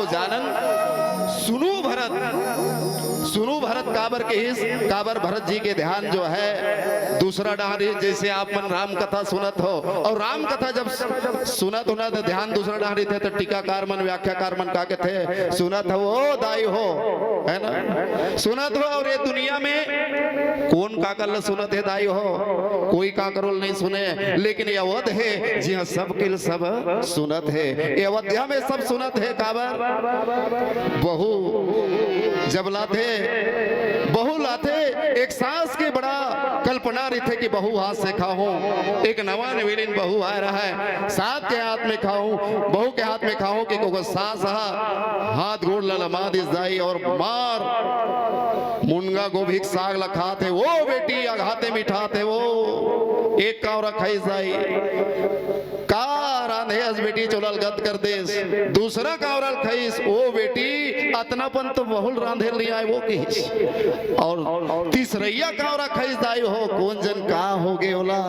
आओ जानन सुनो भरत, सुनो भरत काबर के हिस, काबर भरत जी के ध्यान जो है दूसरा डहारी, जैसे आप मन राम कथा सुनत हो और राम कथा जब सुनत हो ना तो ध्यान दूसरा डहारी थे, तो टीकाकार मन व्याख्याकार मन का के थे सुनत हो ओ दाई हो, है ना सुनत हो। और ये दुनिया में कौन का कर सुनत है दाई हो, कोई का करोल नहीं सुने, लेकिन ये अवध है जी हाँ सब के सब सुनत है, ये अवध्या में सब सुनत है। काबर बहू जब लाते बहू लाते एक सास के बड़ा कल्पना रही थे कि बहू हाथ से खाऊं, एक नवा नवीन बहू आ रहा है सास के हाथ में खाऊं, बहू के हाथ में खाऊं कि को सास हाथ गोड़ ललमा दिस जाई और मार मुनगा गोभी साग लखा थे वो बेटी अघाते मिठा थे वो एक कावरा खाई जाई का रांधे अस बेटी चोलल गद कर देस, दूसरा कावरल खाईस ओ बेटी अतनापन तो बहुल रांधे ले आए वो कहिस, और तीसरैया कावरा खाईस दाई हो कौन जन का हो गे ओला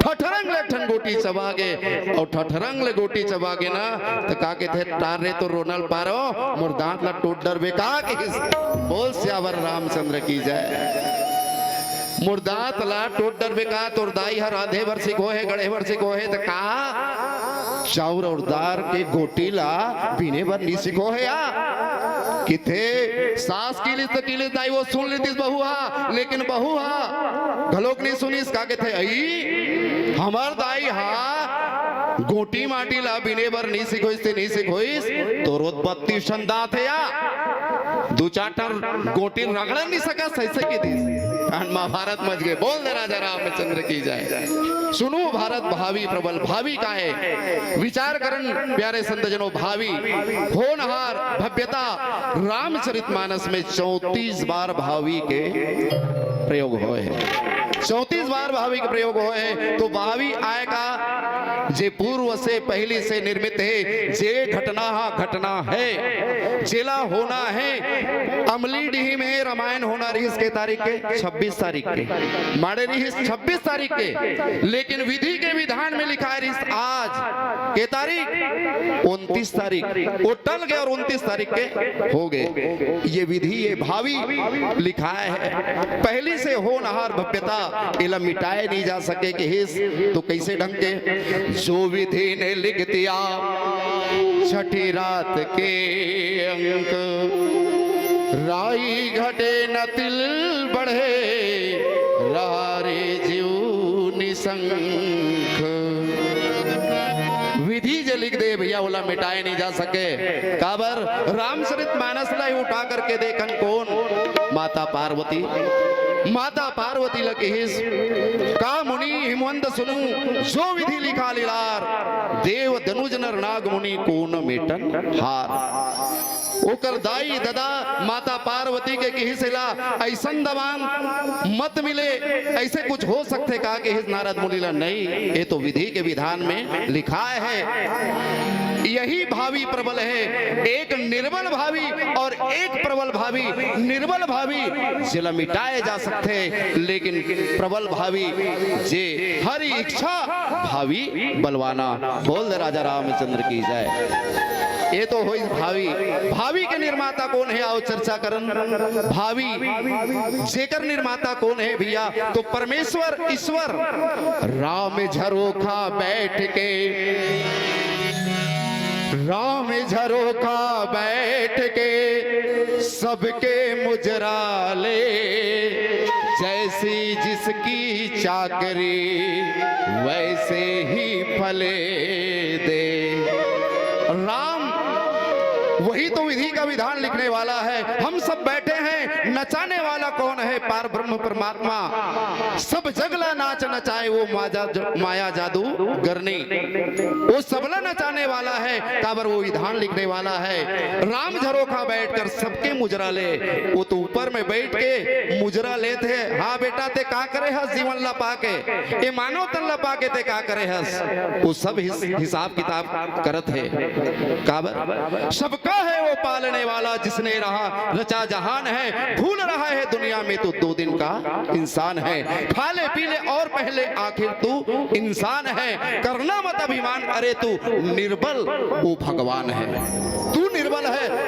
ठठरंग ले ठन गोटी चबागे, और ठठरंग ले गोटी चबागे ना तो का के थे टार रे तो रोनल पारो मोर दांत ला टूट डरबे का कहिस। बोल सियावर रामचंद्र की जय। मुर्दात ला टोट डर बेका तोर दाई हर आधे भर सिको है गड़े भर सिको है तो का चाउर और दार के गोटी ला पीने भर नहीं सिको है या किथे सास की लिस्ट दाई वो सुन लेती बहू हा, लेकिन बहू हा घलोक नहीं सुनी इसका के थे आई हमार दाई हा गोटी माटी ला बिने भर नहीं सिखोइस ते नहीं सिखोइस तो रोज 32 दांत है या दो चार गोटी रगड़ नहीं सका सही से की दी महाभारत मच गए। बोल दे राजा रामचंद्र की जाए। सुनो भारत भावी प्रबल भावी का है विचार करन प्यारे संत जनों, भावी होनहार भव्यता रामचरितमानस में 34 बार भावी के प्रयोग हुए हैं, 34 बार भावी के प्रयोग हुए हैं। तो भावी आएगा जे पूर्व से पहले से निर्मित है, जे घटना है चेला होना है। अमली डीही में रामायण होना रही इसके तारीख के 26 तारीख के, माड़े रही 26 तारीख के, लेकिन विधि के विधान में लिखा है आज के तारीख 29 तारीख, वो टल गए और 29 तारीख के हो गए। ये विधि ये भावी लिखा है, पहले से होनहार भव्यता इला मिटाए नहीं जा सके कि हिस तो कैसे ढंग के जो विधि ने लिख दिया छठी रात के अंक, राई घटे न तिल बढ़े रारे जीव निसंख। विधि जो लिख दे भैया बोला मिटाए नहीं जा सके। काबर रामचरितमानस ला उठा करके देखन कौन माता पार्वती, माता पार्वती लगे हिस का मुनि हिमवंत सुनु जो विधि लिखा लीलार, देव धनुज नर नाग मुनि कोन मेटन हार। ओकर दाई दादा माता पार्वती के हिस्सेला ऐसन दबान मत मिले, ऐसे कुछ हो सकते कहा कि हिस नारद मुनि ला नहीं, ये तो विधि के विधान में लिखा है। यही भावी प्रबल है, एक निर्बल भावी और एक प्रबल भावी। निर्बल भावी जिला मिटाए जा सकते, लेकिन प्रबल भावी जे हरि इच्छा भावी बलवाना। बोल दे राजा रामचंद्र की जय। ये तो हुई भावी। भावी के निर्माता कौन है आओ चर्चा करन। भावी जेकर निर्माता कौन है भैया, तो परमेश्वर ईश्वर राम झरोखा बैठ के, राम झरोखा बैठ के सबके मुजरा ले, जैसी जिसकी चाकरी वैसे ही फले दे। राम वही तो विधि का विधान लिखने वाला है। हम सब बैठे हैं, नचाने वाला कौन है? पार ब्रह्म परमात्मा। सब जगला नाच नचाए वो माया जादू गरनी, वो सबला नचाने वाला है। काबर वो विधान लिखने वाला है। राम झरोखा बैठकर सबके मुजरा ले, वो तो ऊपर में बैठ के मुजरा लेते हैं। हाँ बेटा ते का करे हस जीवन ला पाके, ये मानव तन ला पाके ते का करे हस, वो सब हिसाब किताब करत है। काबर सबका है वो पालने वाला, जिसने रहा रचा जहान है। भूल रहा है दुनिया में तो 2 दिन का इंसान है। खा ले पी ले और पहले आखिर तू इंसान है। करना मत अभिमान, अरे तू निर्बल वो भगवान है। तू निर्बल है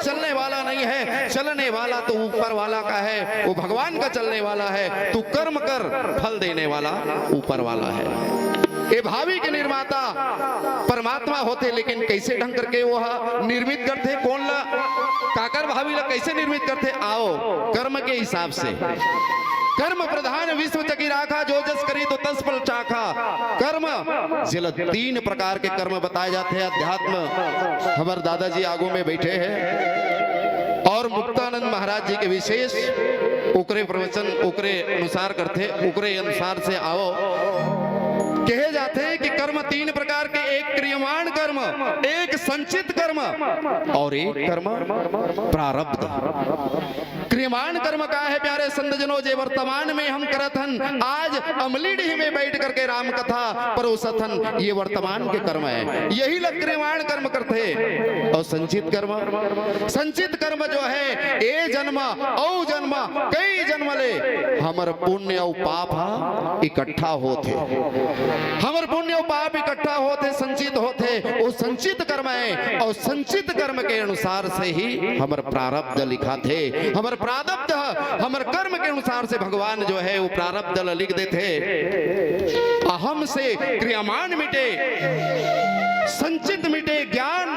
चलने वाला नहीं है, चलने वाला तो ऊपर वाला का है, वो भगवान का चलने वाला है। तू कर्म कर, फल देने वाला ऊपर वाला है। ये भावी के निर्माता परमात्मा होते, लेकिन कैसे ढंग करके वो निर्मित करते, कौन ला काकर भावी ला कैसे निर्मित करते? आओ कर्म के हिसाब से। कर्म प्रधान विश्व चकी राखा, जो जस करी तो तस फल चाखा। कर्म जिल 3 प्रकार के कर्म बताए जाते हैं। अध्यात्म हमारे दादाजी आगू में बैठे हैं और मुक्तानंद महाराज जी के विशेष उकरे प्रवचन उकरे अनुसार करते, उकरे अनुसार से आओ कहे जाते हैं कि कर्म 3 प्रकार के, एक क्रियमाण कर्म, एक संचित कर्म और एक कर्म प्रारब्ध। क्रियमाण कर्म का है प्यारे संतजनों, जे वर्तमान में हम करत हन। आज अमलीडीह में बैठ करके राम कथा परोसत हन, ये वर्तमान के कर्म है, यही लोग क्रियमाण कर्म करते। और संचित कर्म, संचित कर्म जो है ए जन्म औ जन्म कई जन्म ले हमर पुण्य और पाप इकट्ठा होते, हमर पुण्य और पाप इकट्ठा होते, संचित होते, वो संचित कर्म है। और संचित कर्म के अनुसार से ही हमर प्रारब्ध लिखा थे। हमर प्रारब्ध हमर कर्म के अनुसार से भगवान जो है वो प्रारब्ध लिख देते। अहम से क्रियामान मिटे, संचित मिटे ज्ञान,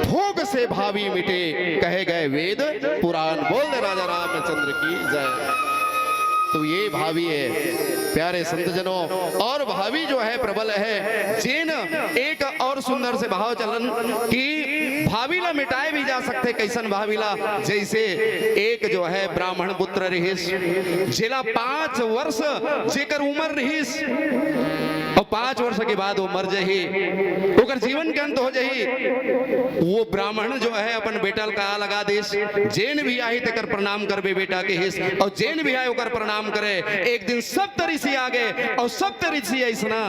भोग से भावी मिटे, कहे गए वेद पुराण। बोल दे राजा रामचंद्र की जय। तो ये भावी है प्यारे संतजनों, और भावी जो है प्रबल है। जिन एक और सुंदर से भाव चलन कि भावीला मिटाए भी जा सकते। कैसन भावीला? जैसे एक जो है ब्राह्मण पुत्र रहीस, जिला 5 वर्ष जेकर उम्र रहीस और 5 वर्ष के बाद वो मर जही, ओकर जीवन के अंत हो जही। वो ब्राह्मण जो है अपन बेटा का लगा देश, जेन भी आई तेकर प्रणाम करबे बेटा के हिस, और जेन भी आए ओकर प्रणाम करे। एक दिन सब ऋषि आ गए और सब ऋषि ऐसना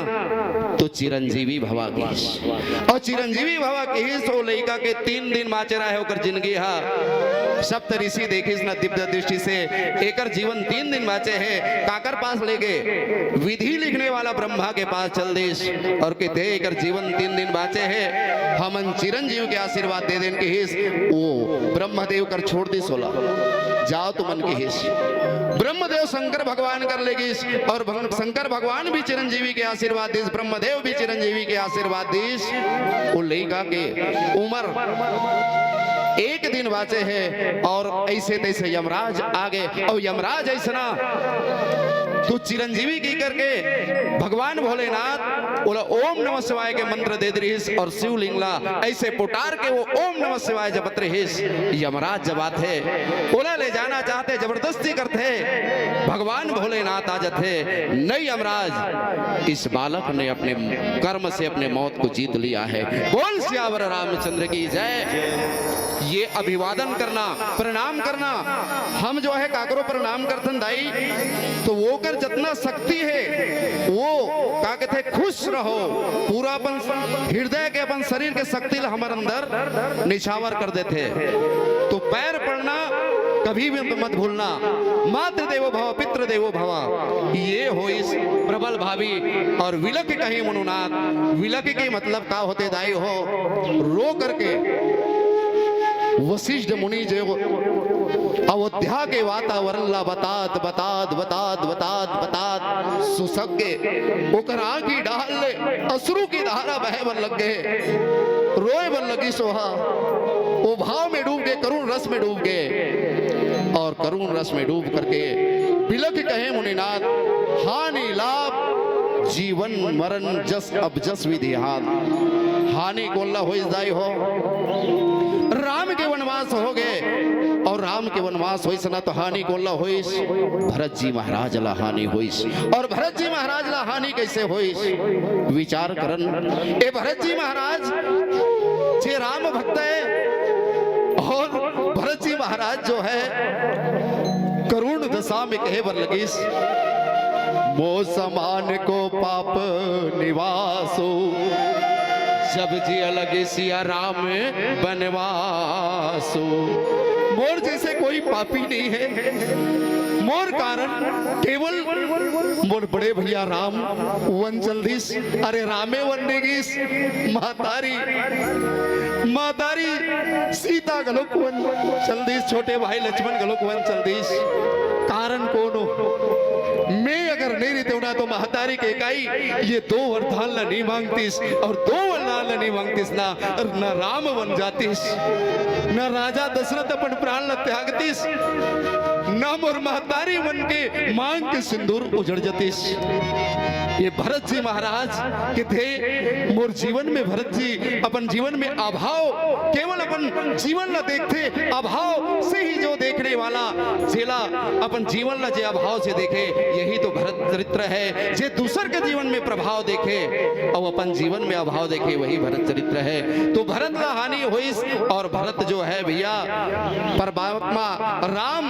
तो चिरंजीवी भवा गीस, और चिरंजीवी भवा के हिस वो लड़का के 3 दिन बाँचे रहे होकर जिंदगी हा। सप्त ऋषि देखिस न दिव्य दृष्टि से, एकर जीवन 3 दिन बाँचे है। काकर पास ले गए, विधि लिखने वाला ब्रह्मा के पास चल देश और कहते एकर जीवन 3 दिन बाँचे है, हमन चिरंजीव के आशीर्वाद दे देन के हिस। वो ब्रह्मदेव कर छोड़ दी 16 जाओ तुमन के हिस। ब्रह्मदेव शंकर भगवान कर लेगिस, और शंकर भगवान भी चिरंजीवी के आशीर्वाद दिस, ब्रह्मदेव भी चिरंजीवी के आशीर्वाद दिस। वो लड़का के उम्र 1 दिन बाँचे है, और ऐसे तैसे यमराज आ गए। और यमराज ऐसा तो चिरंजीवी की करके भगवान भोलेनाथ बोला ओम नमः शिवाय के मंत्र दे रहीस, और शिवलिंगला ऐसे पुटार के वो ओम नमः शिवाय जपत रहीस। यमराज जब आते बोला ले जाना चाहते, जबरदस्ती करते, भगवान भोलेनाथ आ जाते। नहीं यमराज, इस बालक ने अपने कर्म से अपने मौत को जीत लिया है। बोल सियावर रामचंद्र की जय। ये अभिवादन करना, प्रणाम करना, हम जो है काकरो प्रणाम करतन दाई, तो वो कर जितना शक्ति है वो का कहते खुश रहो, पूरा अपन हृदय के अपन शरीर के शक्ति हमारे अंदर निछावर कर देते। तो पैर पड़ना कभी भी मत भूलना। मातृ देवो भव पितृ देवो भव, ये हो इस प्रबल भावी। और विलक कहीं मनुनाथ, विलक के मतलब का होते दाई हो, रो करके वशिष्ठ मुनि जो अयोध्या के वातावरण ला बतात बतात बतात बतात बतात सुसगे ओकर आंखी डाल ले, अश्रु की धारा बहे बन लग गए, रोए बन लगी सोहा। वो भाव में डूब गए, करुण रस में डूब गए, और करुण रस में डूब करके बिलख कहे मुनिनाथ, हानि लाभ जीवन मरण जस अब जस विधि हाथ। हानि कोल्ला हो जाई हो, राम के वनवास हो गए, और राम के वनवास होइस ना तो हानि कोल्ला होइस, भरत जी महाराज ला हानि होइस। और भरत जी महाराज ला हानि कैसे होइस? विचार करन, ए भरत जी महाराज जे राम भक्त है, और भरत जी महाराज जो है करुण दशा में कहे बर लगिस, मो समान को पाप निवासो, जब जी अलग सिया राम बनवासो। मोर जैसे कोई पापी नहीं है, मोर कारण केवल मोर बड़े भैया राम वन जल्दीस, अरे रामे वन नेगिस महतारी मातारी सीता गलोक वन चल दीस, छोटे भाई लक्ष्मण गलोक वन चल दीस। कारण कौन हो? मैं अगर नहीं रहते होना तो महतारी के काई ये 2 वरदान ला नहीं मांगतीस, और 2 वरदान ला नहीं मांगतीस ना, और न राम बन जातीस, न राजा दशरथ अपन प्राण ला त्यागतीस, न मोर महतारी मन के मांग के सिंदूर उजड़ जतीस। ये भरत जी महाराज के थे मोर जीवन में। भरत जी अपन जीवन में अभाव, केवल अपन जीवन ला देखते, अभाव से ही जो देखने वाला जेला अपन जीवन ला जे अभाव से देखे, यही तो भरत चरित्र है। जे दूसर के जीवन में प्रभाव देखे और अपन जीवन में अभाव देखे, वही भरत चरित्र है। तो भरत ला हानि हुई, और भरत जो है भैया परमात्मा राम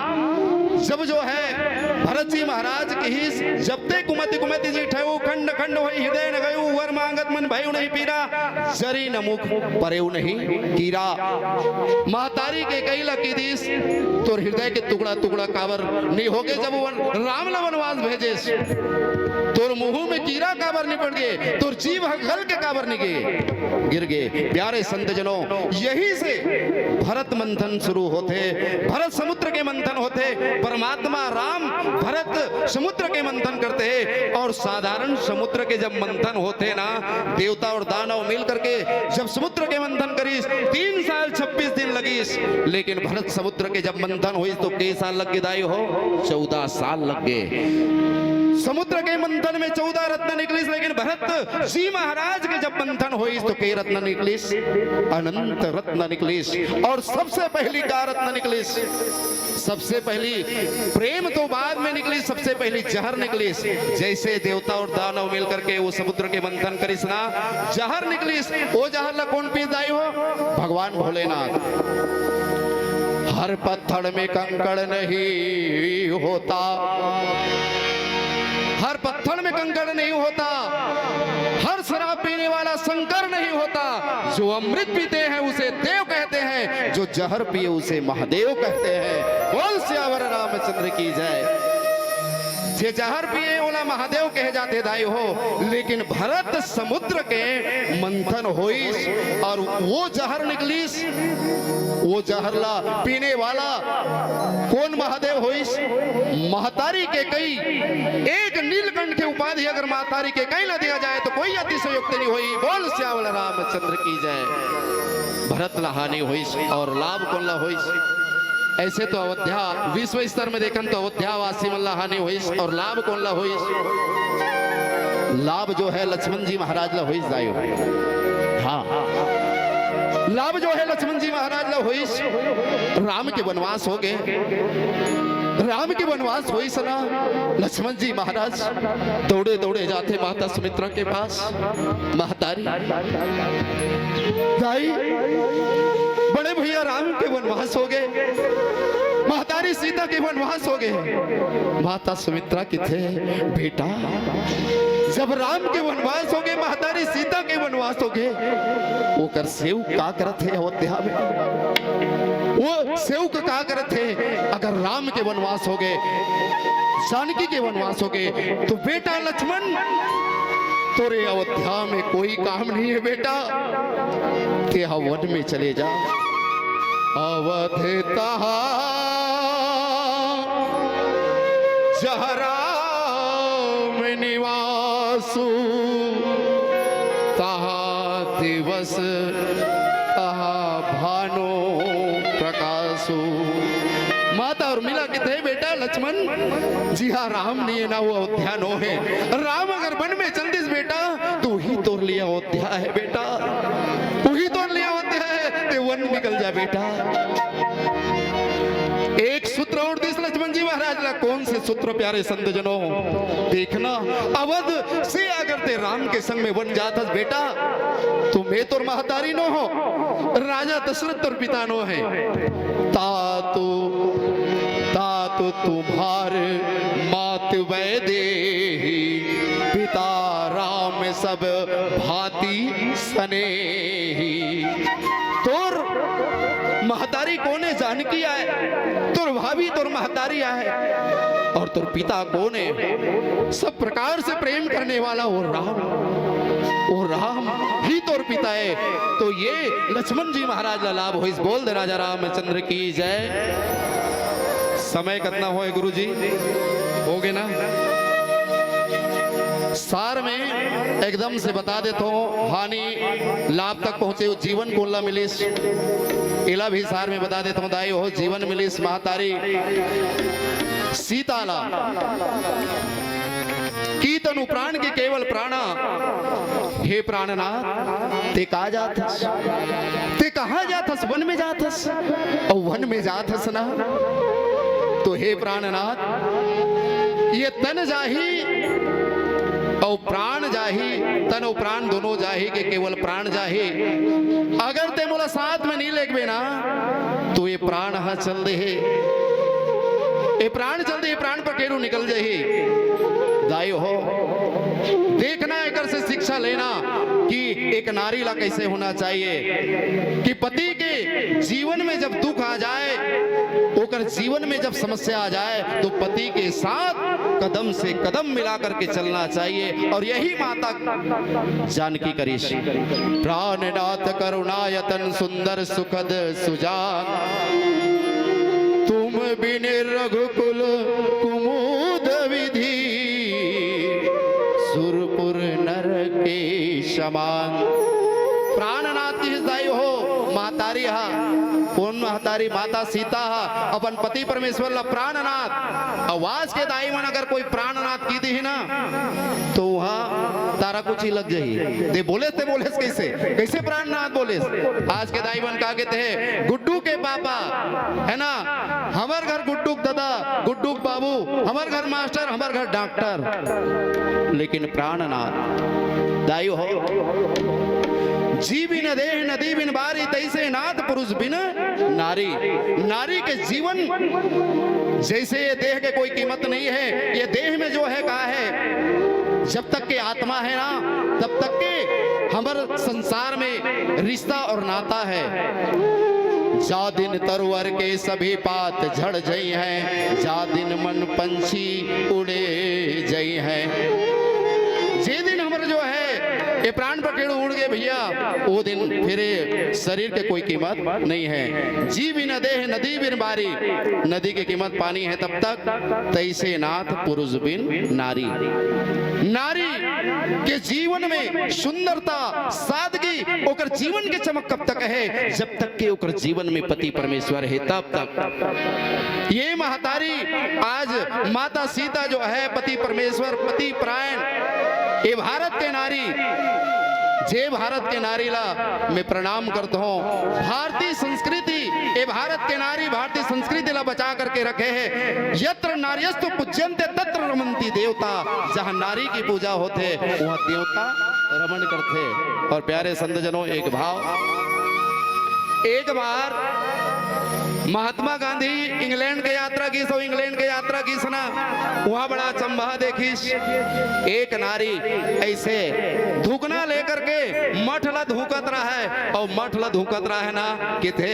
जब जो है भरत जी महाराज के ही जब ते कुमति कुमति जी ठहु खंड खंड होई हृदय न गयु, वर मांगत मन भयउ नहीं पीरा, जरी न मुख परेउ नहीं कीरा। महतारी के कई लकी दीस तो हृदय के टुकड़ा टुकड़ा कावर नहीं होगे। जब राम ला वनवास भेजेस तोर मुंह में कीड़ा काबर नहीं पड़ गए, तोर जीव गल के काबर नहीं गए, गिर गए। प्यारे संत जनों, यही से भरत मंथन शुरू होते, भरत समुद्र के मंथन होते। परमात्मा राम भरत समुद्र के मंथन करते हैं, और साधारण समुद्र के जब मंथन होते ना, देवता और दानव मिल करके जब समुद्र के मंथन करीस 3 साल 26 दिन लगीस, लेकिन भरत समुद्र के जब मंथन हुई तो कई साल लग गए दाई हो? 14 साल लग गए। समुद्र के मंथन में 14 रत्न निकलिस, लेकिन भरत जी महाराज के जब मंथन हुई तो कई रत्न निकलिस? अनंत रत्न निकलिस। और सबसे पहली का रत्न निकलिस? सबसे पहली प्रेम तो बाद में निकली, सबसे पहली जहर निकलिस। जैसे देवता और दानव मिलकर के वो समुद्र के मंथन करिस ना, जहर निकलिस। वो जहर ला कौन पी जाई हो? भगवान भोलेनाथ। हर पत्थर में कंकड़ नहीं होता, हर पत्थर में कंकड़ नहीं होता, हर शराब पीने वाला शंकर नहीं होता। जो अमृत पीते हैं उसे देव कहते हैं, जो जहर पिए उसे महादेव कहते हैं। बोल सियावर रामचंद्र की जय। जे जहर पिए ओला महादेव कहे जाते दाई हो, लेकिन भरत समुद्र के मंथन होइस और वो जहर निकलिस। वो जहर ला पीने वाला कौन महादेव होइस? महतारी के कई। एक नीलकंठ के उपाधि अगर महतारी के कई ना दिया जाए तो कोई अतिशयोक्ति नहीं हुई। बोल श्यावल रामचंद्र की जय। भरत ला हानि होइस और लाभ कौन ला होइस? ऐसे तो अयोध्या विश्व स्तर में देखन तो अयोध्या वासी मल्ला हानि होइस, और लाभ कौन ला होइस? लाभ जो है लक्ष्मण जी महाराज ला होइस दायो। हाँ, लाभ जो है लक्ष्मण जी महाराज ला होइस। राम के वनवास हो गए, राम के वनवास होइस ना, लक्ष्मण जी महाराज दौड़े दौड़े जाते माता सुमित्रा के पास। महतारी दाई बड़े भैया राम के वनवास हो गए, महतारी सीता के वनवास हो गए। माता सुमित्रा किथे? बेटा जब राम के वनवास हो गए, महतारी सीता के वनवास हो गए, वो कर सेव का करत है अयोध्या में? वो सेव का करत है? अगर राम के वनवास हो गए, जानकी के वनवास हो गए, तो बेटा लक्ष्मण तोरे अयोध्या में कोई काम नहीं है। बेटा ते वन में चले जा। अवध तहा जहाँ राम निवासु, तहा दिवस तहा भानो प्रकाशु। माता और मिला के थे बेटा लक्ष्मण जी हाँ, राम नहीं है ना वो अयोध्या नो है। राम अगर वन में चल दिस बेटा तो ही तोड़ लिया अयोध्या है। बेटा तू ही तोड़ लिया अयोध्या है, ते वन निकल जा बेटा। एक सूत्र और दिस लक्ष्मण जी महाराज ला। कौन से सूत्र प्यारे संत जनों? देखना, अवध से अगर ते राम के संग में वन जात बेटा, तो मैं तो महतारी नो हो, राजा दशरथ और पिता नो है। तातु तातु तुम्हार मात वैदेही, पिता राम सब भांति स्नेही। तोर महतारी कौन है? जानकी है। तोर भाभी तोर महतारी है। और तोर पिता कौन है? सब प्रकार से प्रेम करने वाला वो राम। वो राम ही तोर पिता है, तो ये लक्ष्मण जी महाराज ला लाभ हो। बोल दे राजा रामचंद्र की जय। समय कितना हो गुरु जी? हो गए ना? सार में एकदम से बता देता हूँ, हानि लाभ तक पहुंचे हो जीवन को ला मिलिस, इला भी सार में बता देता हूँ, दाई हो जीवन मिलिस महतारी सीताला की तनु प्राण के केवल प्राणा। हे प्राणनाथ ते कहा जाथस, ते कहा जाथस? वन में जाथस, और वन में जाथस ना तो हे प्राणनाथ ये तन जाही और प्राण जाही, तन और प्राण दोनों जाही के केवल प्राण जाही। अगर ते मोला साथ में नहीं लेके ना तो ये प्राण हा चल दे, ये प्राण चल दे, ये प्राण पर केरू निकल जाही। दाई हो देखना, एक से शिक्षा लेना कि एक नारी ला कैसे होना चाहिए कि पति के जीवन में जब दुख आ जाए, ओकर जीवन में जब समस्या आ जाए तो पति के साथ कदम से कदम मिला करके चलना चाहिए। और यही माता जानकी करीश। प्राणनाथ करुणायतन सुंदर सुखद सुजान, तुम बिन रघुकुल कुमुद विधि, सुरपुर नर के समान। प्राणनाथ की दाई हो महतारी हा, कौन महतारी? माता सीता हा अपन पति परमेश्वर ला प्राणनाथ। आवाज के दाई मन अगर कोई प्राणनाथ की दी ना तो वहां तारा कुछ ही लग जाही। दे बोले ते बोले कैसे कैसे प्राणनाथ बोले? आज के दाई मन का थे गुड्डू के पापा है ना, हमार घर गुड्डू दादा, गुड्डू बाबू, हमार घर मास्टर, हमार घर डॉक्टर, लेकिन प्राणनाथ दाई हो। जी बिन देह नदी बिन बारी, तैसे नाथ पुरुष बिन नारी। नारी के जीवन जैसे ये देह के कोई कीमत नहीं है, ये देह में जो है कहा है जब तक के आत्मा है ना तब तक के हमारे संसार में रिश्ता और नाता है। जा दिन तरवर के सभी पात झड़ जई हैं, जा दिन मन पंछी उड़े जई हैं। जे दिन हमारे जो है ये प्राण पकेड़ उड़ गए भैया, वो दिन फिर शरीर के कोई कीमत नहीं है। जी बिन देह नदी बिन बारी, नदी की कीमत पानी है तब तक, तैसे नाथ पुरुष बिन नारी। नारी के जीवन में सुंदरता सादगी, ओकर जीवन के चमक कब तक है? जब तक के ओकर जीवन में पति परमेश्वर है तब तक। ये महतारी आज माता सीता जो है पति परमेश्वर पति प्राण, ये भारत के नारी, जे भारत के नारी ला मैं प्रणाम करता हूँ। भारतीय संस्कृति, ये भारत के नारी भारतीय संस्कृति ला बचा करके रखे है। यत्र नार्यस्तु पूज्यन्ते तत्र रमन्ति देवता, जहाँ नारी की पूजा होते वहाँ देवता रमन करते। और प्यारे संतजनों एक भाव, एक बार महात्मा गांधी इंग्लैंड के यात्रा की, सो इंग्लैंड के यात्रा की सुना, वहां बड़ा चंबा देखिस। एक नारी ऐसे धुकना लेकर के मठ ला धुकत रहा है, और मठ ला धुकत रहा है ना कि थे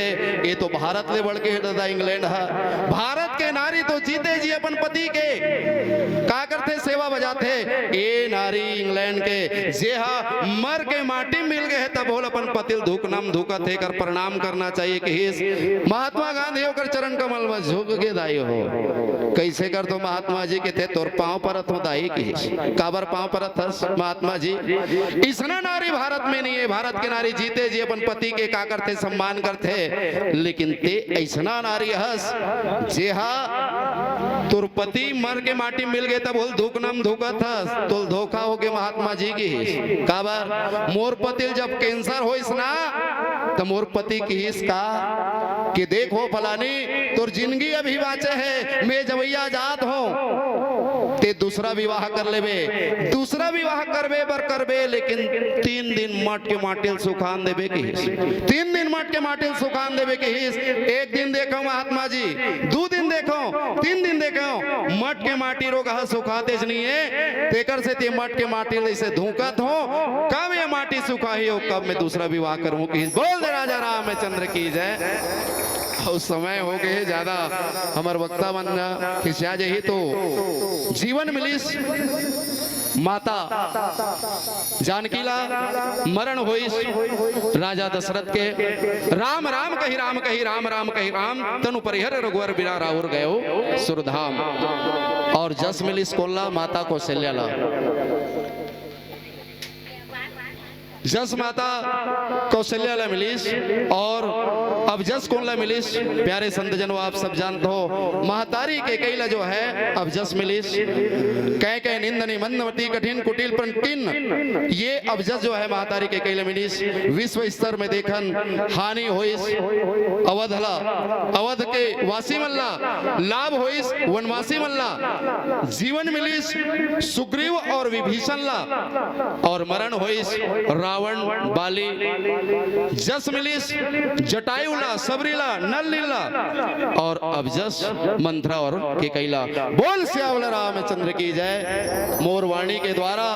ये तो भारत ले बढ़ के दादा इंग्लैंड है। भारत के नारी तो जीते जी अपन पति के का करते सेवा बजाते, ये नारी इंग्लैंड के जे हा मर के माटी मिल गए तब बोल अपन पतिल धुकनम धुकत है कर प्रणाम करना चाहिए कि महात्मा गांधी होकर चरण कमल में झुक के दाई हो। कैसे कर तो महात्मा जी के थे तोर पांव परत हो दाई की, काबर पांव परत हस महात्मा जी? इसना नारी भारत में नहीं है। भारत के नारी जीते जी अपन पति के का करते सम्मान करते, लेकिन ते ऐसना नारी हस जे हा तोर पति मर के माटी मिल गए तब बोल धुकनम धुकत हस, तो धोखा हो गए महात्मा जी की। काबर मोर पति जब कैंसर हो इसना तो मोर पति की इसका कि देखो फलानी तोर जिंदगी अभी बाचे है, मैं जवैया जात हो ते दूसरा विवाह कर लेबे, दूसरा विवाह करबे बर करबे, लेकिन 3 दिन मट के माटिल सुखान देबे की, 3 दिन मट के माटिल सुखान देबे की। एक दिन देखो महात्मा जी, 2 दिन देखो, 3 दिन देखो, मट के माटी रोग सुखाते नहीं है, तेकर से ते मट के माटी ऐसे धूकत हो, कब ये माटी सुखाही हो, कब मैं दूसरा विवाह करूं की। बोल दे राजा रामचंद्र की जय। और समय हो गए ज्यादा हमार वक्ता मन खिसिया जही तो जीवन मिलिस माता जानकी ला मरण होइस राजा दशरथ के राम राम कही राम कही राम राम कही राम तनु परिहर रघुवर बिना राउर गयो सुरधाम। और जस मिलिस कोल्ला माता कौशल्या ला जस माता कौशल्या ला मिलिस और अब जस कौन ला मिलिस प्यारे संत जनों आप सब जानते हो महतारी के कैला जो है अब जस मिलिस कह कह निंदनी मंदमती कठिन कुटिल पंटिन ये अब जस जो है महतारी के कैला मिलिस विश्व स्तर में देखन हानि होइस अवधला अवध के वासी मल्ला लाभ होइस वनवासी मल्ला जीवन मिलिस सुग्रीव और विभीषण ला और मरण होइस रावण बाली जस मिलिस जटायुला सबरीला नल लीला और अब जस मंथरा और के कैला। बोल श्यावल रामचंद्र की जय। मोर वाणी के द्वारा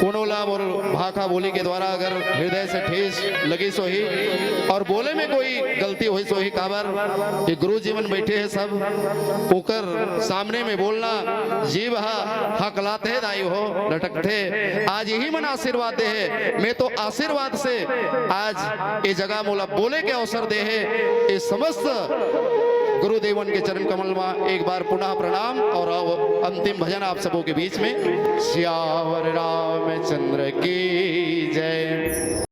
कोनोला और भाखा बोली के द्वारा अगर हृदय से ठेस लगी सो ही और बोले में कोई गलती हुई सो ही काबर ये गुरु जीवन बैठे हैं सब ऊकर सामने में बोलना जीव हकलाते दाई हो लटकते आज यही मन आशीर्वाद दे है। मैं तो आशीर्वाद से आज ये जगह मोला बोले के अवसर दे है। ये समस्त गुरुदेवन के चरण कमल में एक बार पुनः प्रणाम और अंतिम भजन आप सबों के बीच में। श्यावर रामचंद्र की जय।